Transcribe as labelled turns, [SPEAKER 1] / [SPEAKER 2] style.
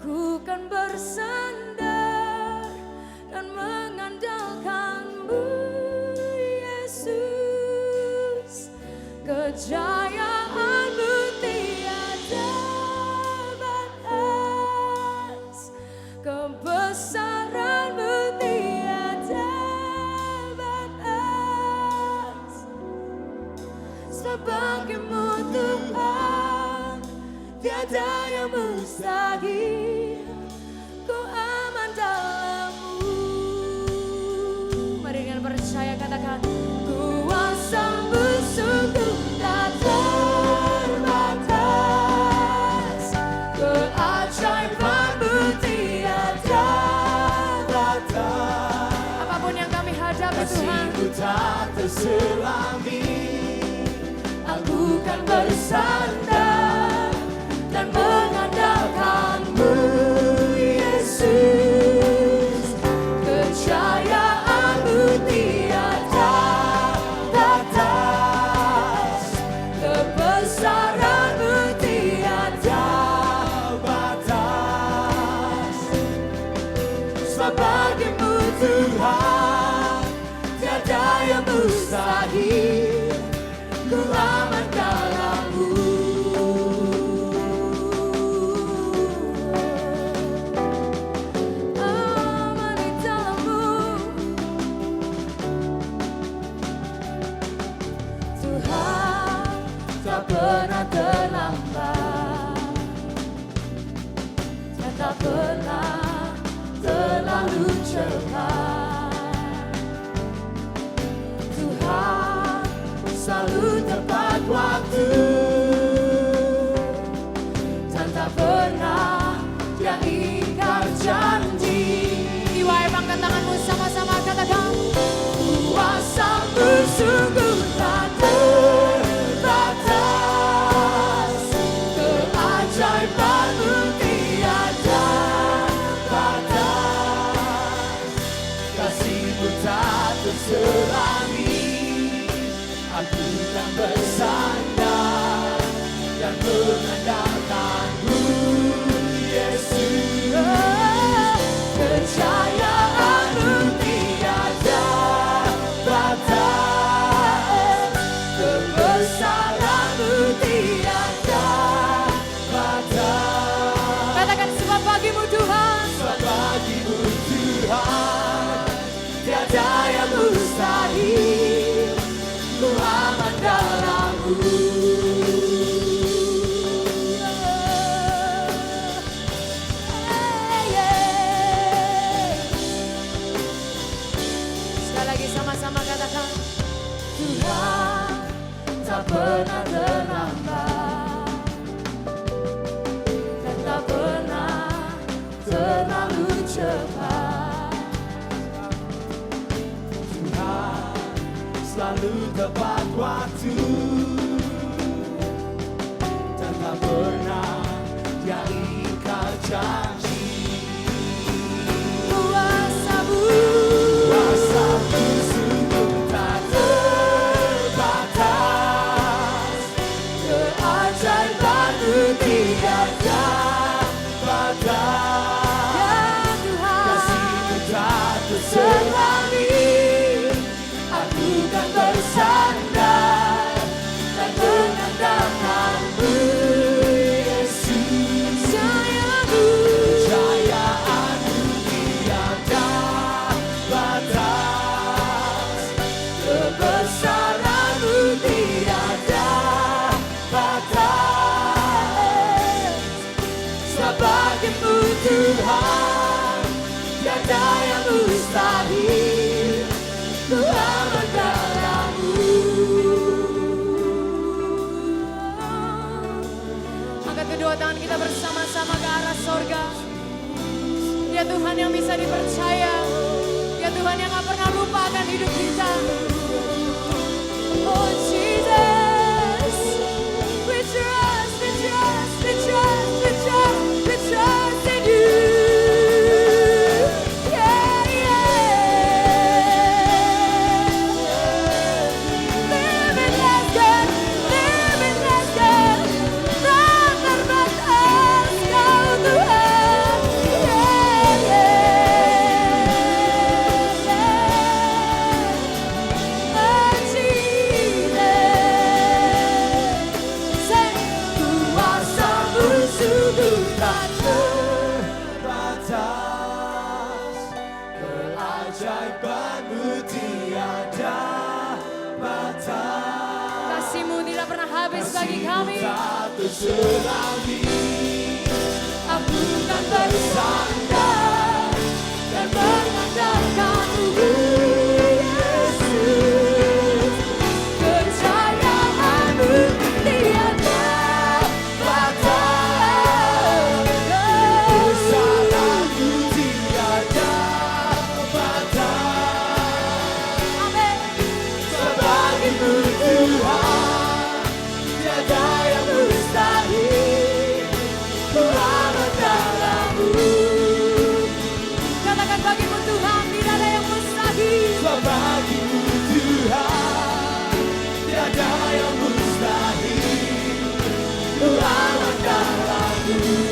[SPEAKER 1] Aku kan bersandar dan mengandalkan-Mu, Yesus. Kejayaan-Mu tiada batas, kebesaran-Mu tiada batas. Sebab-Mu Tuhan, tiada yang mustahil, ku aman dalam-Mu. Mari dengan percaya katakan, kuasa-Mu sungguh tak terbatas, keajaiban-Mu tiada batas. Apapun yang kami hadapi Tuhan,
[SPEAKER 2] Kasih-Mu tak terselami.
[SPEAKER 1] aku kan bersandar dan mengandalkan-Mu, Yesus. Kejayaan-Mu tiada batas, kebesaran-Mu tiada
[SPEAKER 2] batas.
[SPEAKER 1] sebab bagi-Mu Tuhan, tiada yang mustahil, ku aman dalam-Mu. Aman di dalam-Mu, Tuhan tak pernah terlambat, Dia tak pernah terlalu cepat. Tuhan selalu tepat waktu, dan tak pernah Dia ingkar janji. Iwai, angkat tanganmu sama-sama katakan, kuasa-Mu sungguh tak terbatas, keajaiban-Mu tiada batas.
[SPEAKER 2] Kasih-Mu tak terselami. Aku kan bersandar dan mengandalkan-Mu, Yesus.
[SPEAKER 1] Kejayaan-Mu tiada batas, kebesaran-Mu tiada batas. Katakan, sebab bagi-Mu Tuhan,
[SPEAKER 2] Sebab bagi-Mu Tuhan,
[SPEAKER 1] tiada yang mustahil, ku aman dalam-Mu. Sekali lagi sama-sama katakan, Tuhan tak pernah terlambat, dan tak pernah terlalu cepat.
[SPEAKER 2] Tuhan selalu tepat waktu, dan tak pernah Dia ingkar janji.
[SPEAKER 1] Kuasa-Mu,
[SPEAKER 2] Kuasa-Mu sungguh tak terbatas,
[SPEAKER 1] keajaiban-Mu tiada
[SPEAKER 2] batas.
[SPEAKER 1] ya Tuhan.
[SPEAKER 2] Kasih-Mu tak terselami.
[SPEAKER 1] Aku kan bersandar dan mengandalkan-Mu,
[SPEAKER 2] Yesus.
[SPEAKER 1] Kejayaan-Mu,
[SPEAKER 2] Kejayaan-Mu tiada batas,
[SPEAKER 1] kebesaran-Mu tiada batas. Sebab bagi-Mu Tuhan, tiada yang mustahil, ku aman dalam-Mu. Angkat kedua tangan kita bersama-sama ke arah sorga. Dia Tuhan yang bisa dipercaya, Dia Tuhan yang gak pernah lupa akan hidup kita. Oh Jesus, we trust, we trust, we trust, we trust, we trust in You. Yeah, yeah. Limitless God, limitless God, tak terbatas Kau Tuhan.
[SPEAKER 2] selami. Aku kan bersandar dan mengandalkan-Mu, Yesus. Kepercayaan-Mu tiada batas, bersama-Mu tiada batas.
[SPEAKER 1] Amin.
[SPEAKER 2] Sebagi-Mu Tuhan, tiada yang mustahil. Ku aman dalam-Mu.
[SPEAKER 1] Katakan bagimu Tuhan tidak ada yang mustahil.
[SPEAKER 2] Sebagi-Mu Tuhan, tiada yang mustahil. Ku aman dalam-Mu.